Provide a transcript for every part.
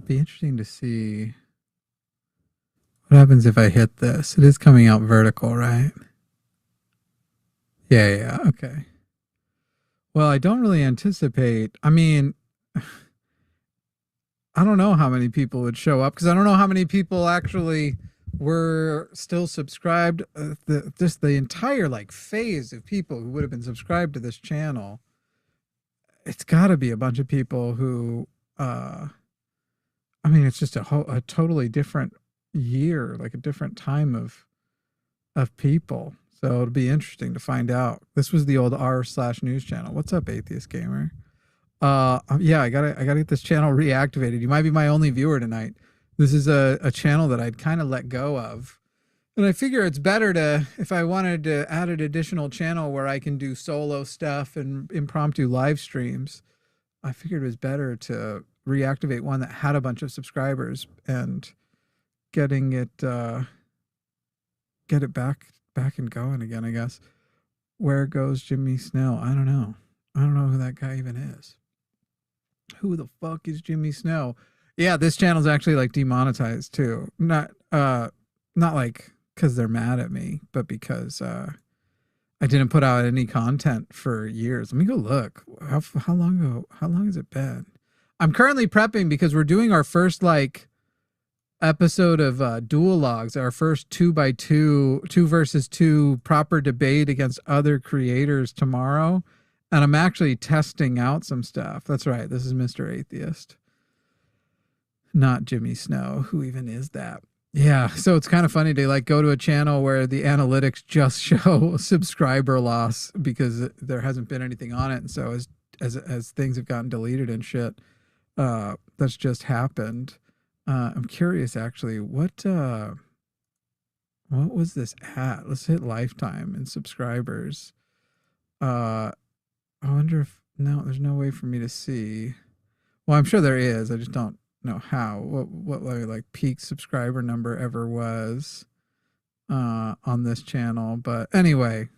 Be interesting to see what happens if I hit this. It is coming out vertical, right? Yeah, okay. Well, I don't really anticipate. I mean, I don't know how many people would show up because I don't know how many people actually were still subscribed. Just the entire like phase of people who would have been subscribed to this channel. It's got to be a bunch of people who. I mean, it's just a totally different year, like a different time of people. So it'll be interesting to find out. This was the old r/news channel. What's up, Atheist Gamer? Yeah, I gotta get this channel reactivated. You might be my only viewer tonight. This is a channel that I'd kind of let go of. And I figure it's better to, if I wanted to add an additional channel where I can do solo stuff and impromptu live streams, I figured it was better to reactivate one that had a bunch of subscribers and getting it, get it back and going again, I guess. Where goes Jimmy Snell? I don't know. I don't know who that guy even is. Who the fuck is Jimmy Snow? Yeah, this channel's actually like demonetized too. Not like because they're mad at me, but because I didn't put out any content for years. Let me go look. How long ago? How long has it been? I'm currently prepping because we're doing our first like episode of dual logs, our first 2x2, 2 versus 2 proper debate against other creators tomorrow. And I'm actually testing out some stuff. That's right. This is Mr. Atheist, not Jimmy Snow. Who even is that? Yeah. So it's kind of funny to like go to a channel where the analytics just show subscriber loss because there hasn't been anything on it. And so as things have gotten deleted and shit, that's just happened. I'm curious actually, what was this at? Let's hit lifetime and subscribers. I wonder if, no, there's no way for me to see. Well, I'm sure there is. I just don't know how. What like peak subscriber number ever was on this channel. But anyway,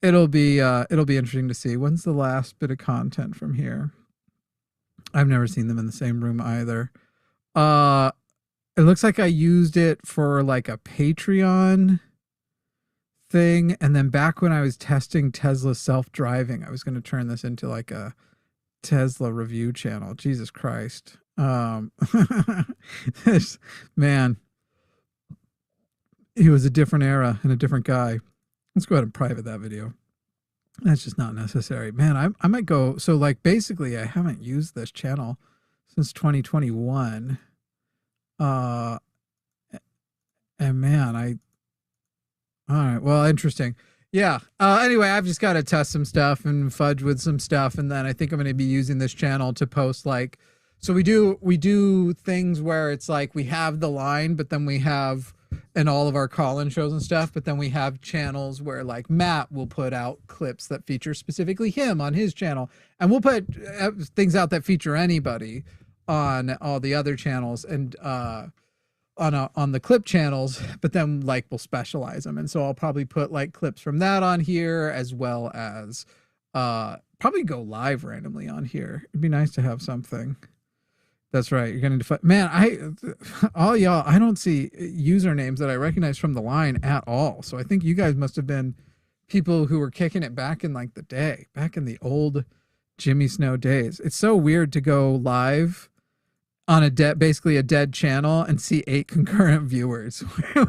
it'll be interesting to see. When's the last bit of content from here? I've never seen them in the same room either. It looks like I used it for like a Patreon thing, and then back when I was testing Tesla self-driving, I was going to turn this into like a Tesla review channel. Jesus Christ. Man, he was a different era and a different guy. Let's go ahead and private that video. That's just not necessary. Man, I might go, so like basically I haven't used this channel since 2021. And man, all right. Well, interesting. Yeah. Anyway, I've just got to test some stuff and fudge with some stuff. And then I think I'm going to be using this channel to post like, so we do things where it's like we have the line, but then we have, and all of our call-in shows and stuff, but then we have channels where like Matt will put out clips that feature specifically him on his channel. And we'll put things out that feature anybody on all the other channels. And, on the clip channels, but then like we'll specialize them. And so I'll probably put like clips from that on here, as well as probably go live randomly on here. It'd be nice to have something. That's right. You're going to, man, all y'all, I don't see usernames that I recognize from the line at all. So I think you guys must have been people who were kicking it back in like the day, back in the old Jimmy Snow days. It's so weird to go live on basically a dead channel and see 8 concurrent viewers.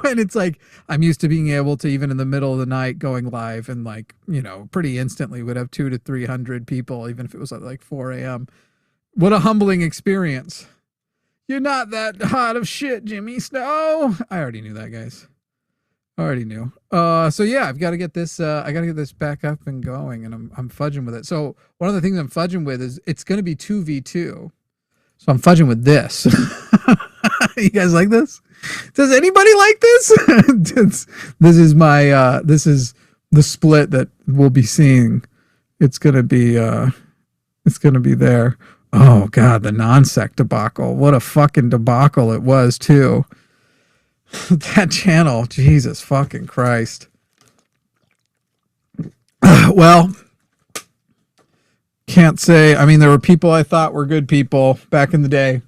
And it's like, I'm used to being able to, even in the middle of the night, going live and like, you know, pretty instantly would have 200 to 300 people, even if it was at like 4 a.m. What a humbling experience. You're not that hot of shit, Jimmy Snow. I already knew that, guys. I already knew. So yeah, I've got to get this, I got to get this back up and going, and I'm fudging with it. So one of the things I'm fudging with is it's going to be 2v2. So I'm fudging with this. You guys like this? Does anybody like this? This is my, this is the split that we'll be seeing. It's going to be there. Oh God, the non-sec debacle. What a fucking debacle it was too. That channel, Jesus fucking Christ. Well, can't say. I mean, there were people I thought were good people back in the day.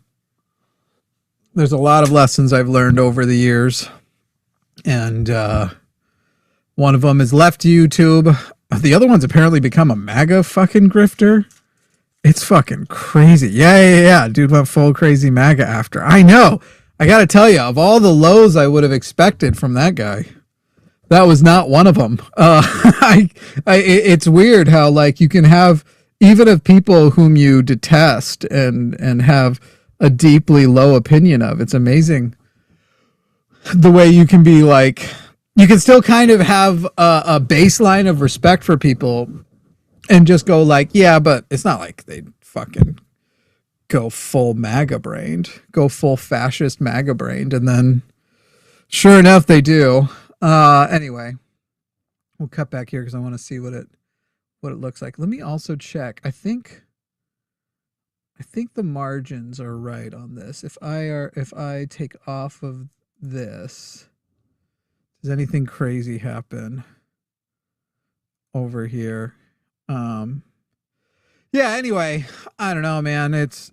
there's a lot of lessons I've learned over the years, and one of them is left YouTube. The other one's apparently become a MAGA fucking grifter. It's fucking crazy. Yeah. Dude went full crazy MAGA after. I know. I got to tell you, of all the lows I would have expected from that guy, that was not one of them. It's weird how like you can have, even of people whom you detest and have a deeply low opinion of. It's amazing the way you can be like, you can still kind of have a baseline of respect for people and just go like, yeah, but it's not like they fucking go full MAGA brained, go full fascist MAGA brained. And then sure enough, they do. Anyway, we'll cut back here because I want to see what it looks like. Let me also check. I think the margins are right on this. If I take off of this, does anything crazy happen over here? Yeah, anyway, I don't know, man. It's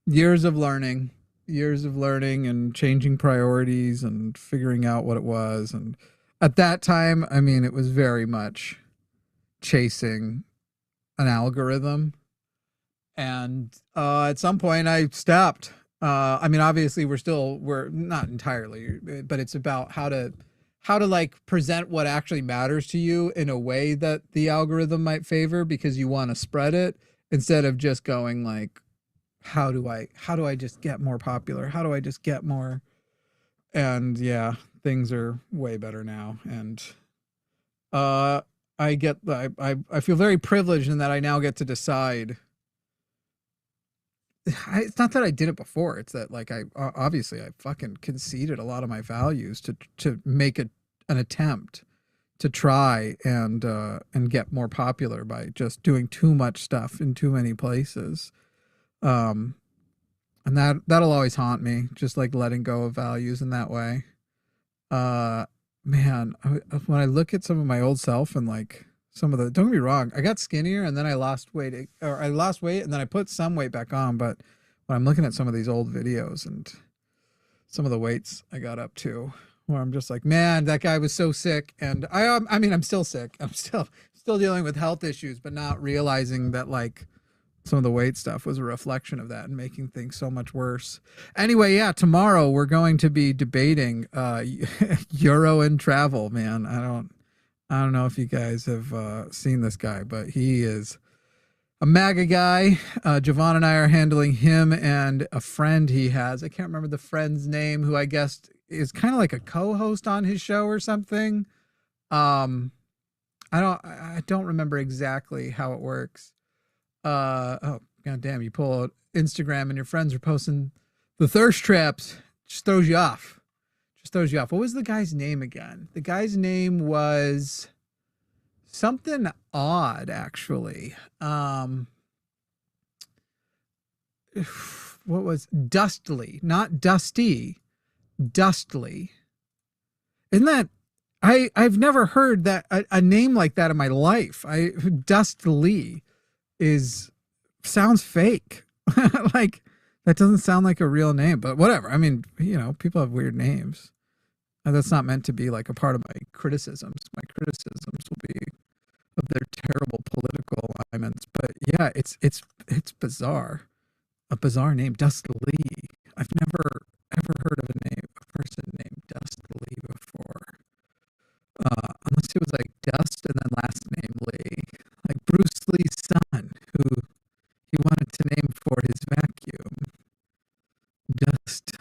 years of learning and changing priorities and figuring out what it was. And at that time, I mean, it was very much chasing an algorithm. And at some point I stopped. I mean, obviously we're not entirely, but it's about how to like present what actually matters to you in a way that the algorithm might favor because you want to spread it, instead of just going like, how do I just get more popular? How do I just get more? And yeah, things are way better now. And I feel very privileged in that I now get to decide. It's not that I did it before. It's that like I fucking conceded a lot of my values to make an attempt to try and get more popular by just doing too much stuff in too many places. And that'll always haunt me, just like letting go of values in that way. Man, when I look at some of my old self and like some of the, don't get me wrong, I got skinnier and then I lost weight, and then I put some weight back on. But when I'm looking at some of these old videos and some of the weights I got up to, where I'm just like, man, that guy was so sick. And I mean, I'm still sick. I'm still dealing with health issues, but not realizing that like some of the weight stuff was a reflection of that and making things so much worse. Anyway, yeah, tomorrow we're going to be debating Euro and travel, man. I don't know if you guys have seen this guy, but he is a MAGA guy. Javon and I are handling him and a friend he has. I can't remember the friend's name, who I guess is kind of like a co-host on his show or something. I don't remember exactly how it works. Oh god damn, you pull out Instagram and your friends are posting the thirst traps. Just throws you off. What was the guy's name again? The guy's name was something odd, actually. What was Dustly, not Dusty, Dustly. Isn't that, I've never heard that a name like that in my life. Dustly sounds fake. Like that doesn't sound like a real name, but whatever. I mean, you know, people have weird names. And that's not meant to be like a part of my criticisms. My criticisms will be of their terrible political alignments. But yeah, it's bizarre. A bizarre name, Dust Lee. I've never ever heard of a person named Dust Lee before. Unless it was like Dust and then last name Lee. Like Bruce Lee's son, who he wanted to name for his vacuum. Dust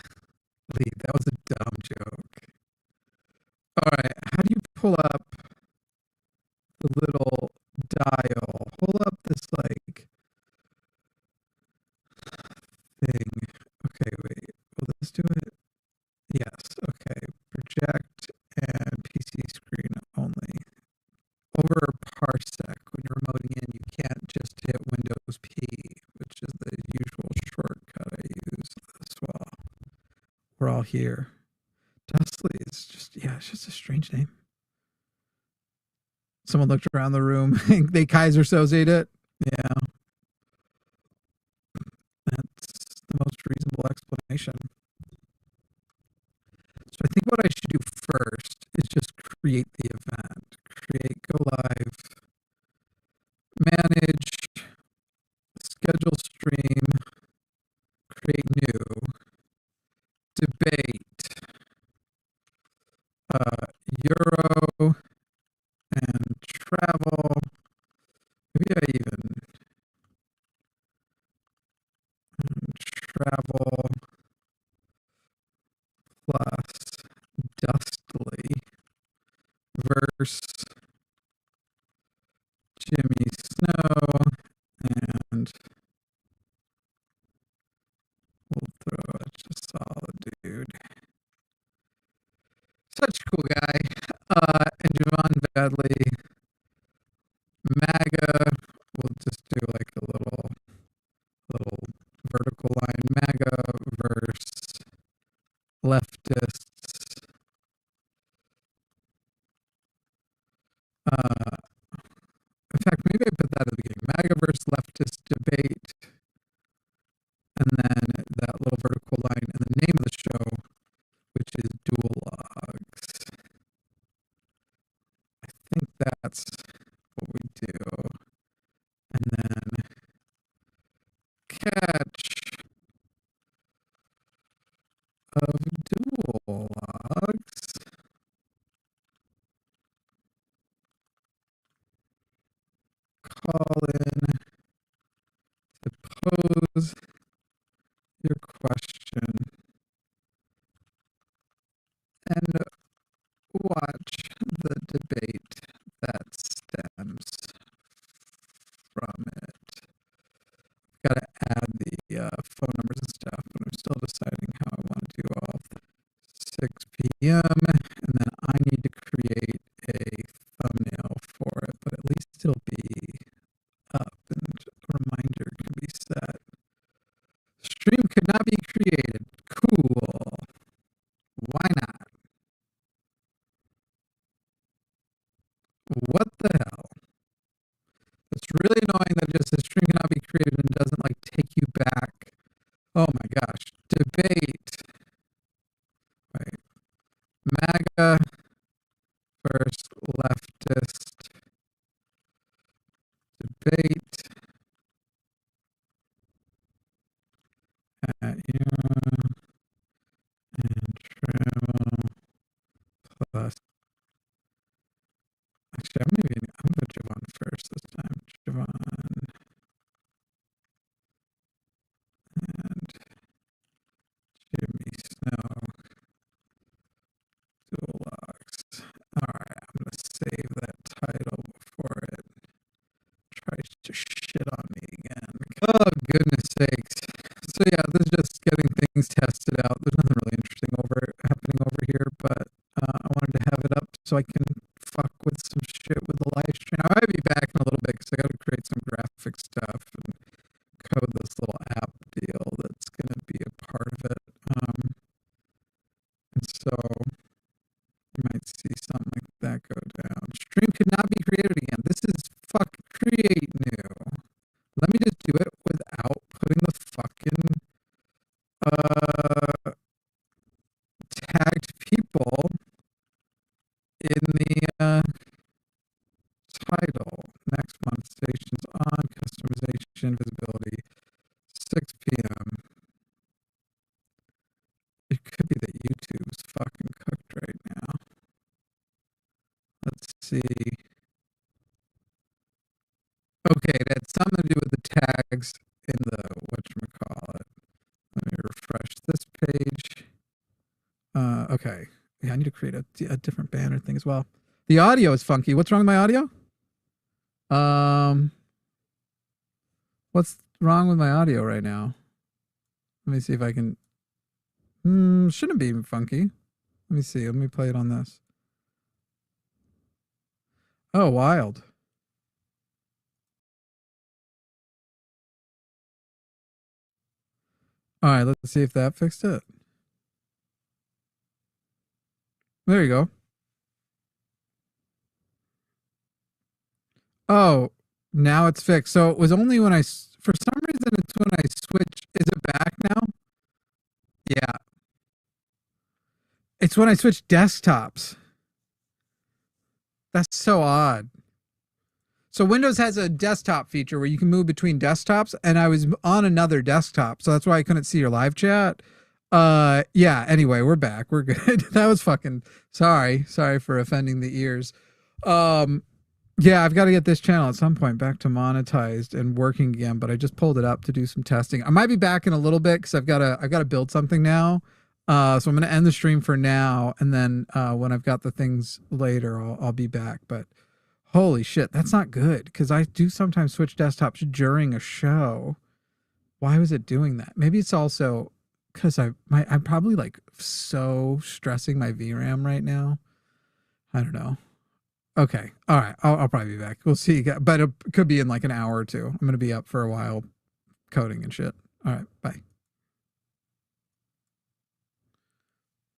Lee. That was a dumb joke. All right, how do you pull up the little dial? Pull up this like thing. Okay, wait. Will this do it? Yes. Okay. Project and PC screen only. Over parsec, when you're remoting in, you can't just hit Windows P, which is the usual shortcut I use as well. We're all here. Dustly is just, yeah, it's just a strange name. Someone looked around the room. They Kaiser Soze'd it. Yeah. That's the most reasonable explanation. So I think what I should do first is just create the event. Create, go live, manage, schedule stream, create new, debate, Euro and travel. Maybe I even travel plus Dustly versus Jimmy Snow, and we'll throw it just solid dude. Such a cool guy. And Javon Badley, MAGA. We'll just do like a little vertical line. MAGA versus leftists. In fact, maybe I put that at the beginning. MAGA versus leftist debate, and then that little vertical line, and the name of the show, which is Dual Logs. I think that's what we do. And then catch of Dual Logs. Call in to pose your question and watch the debate that stems from it. Got to add the phone numbers and stuff, but I'm still deciding how I want to do all of 6 p.m. and then I need to create a thumbnail for it, but at least it'll be up and a reminder can be set. Stream could not be created. Cool. Why not? What the hell? It's really annoying that it just says stream cannot be created and doesn't like take you back. Oh my gosh. Debate. Wait. MAGA versus leftist debate at you and travel plus. Actually, I'm gonna put Javon first this time. Javon and Jimmy Snow. Dual Logs. Alright, I'm gonna save that title before it tries to shit on me again. Oh, goodness sakes. So yeah, this is just getting things tested out. There's nothing really interesting happening over here, but I wanted to have it up so I can fuck with some shit with the live stream. I might be back in a little bit because I got to create some graphic stuff and code this little app deal that's going to be a part of it. And so you might see something like that go down. Stream could not be created again. This is fuck create new. Let me just do it without putting the fucking tagged people in the title. Next month stations on customization visibility 6 p.m. It could be that YouTube's fucking cooked right now. Let's see. Okay, it had something to do with the tags in the whatchamacallit. Let me refresh this page. Okay. Yeah, I need to create a different banner thing as well. The audio is funky. What's wrong with my audio? What's wrong with my audio right now? Let me see if I can. Shouldn't be funky. Let me see. Let me play it on this. Oh, wild. All right, let's see if that fixed it. There you go. Oh, now it's fixed. So it was only when for some reason it's when I switch. Is it back now? It's when I switch desktops. That's so odd. So Windows has a desktop feature where you can move between desktops, and I was on another desktop, so that's why I couldn't see your live chat. Yeah, anyway, we're back. We're good. That was fucking sorry for offending the ears. Yeah, I've got to get this channel at some point back to monetized and working again, but I just pulled it up to do some testing. I might be back in a little bit because I've got to build something now. So I'm going to end the stream for now, and then when I've got the things later, I'll be back. But holy shit, that's not good, because I do sometimes switch desktops during a show. Why was it doing that? Maybe it's also because I'm probably like so stressing my VRAM right now. I don't know. Okay. All right. I'll probably be back. We'll see. But it could be in like an hour or two. I'm going to be up for a while coding and shit. All right. Bye.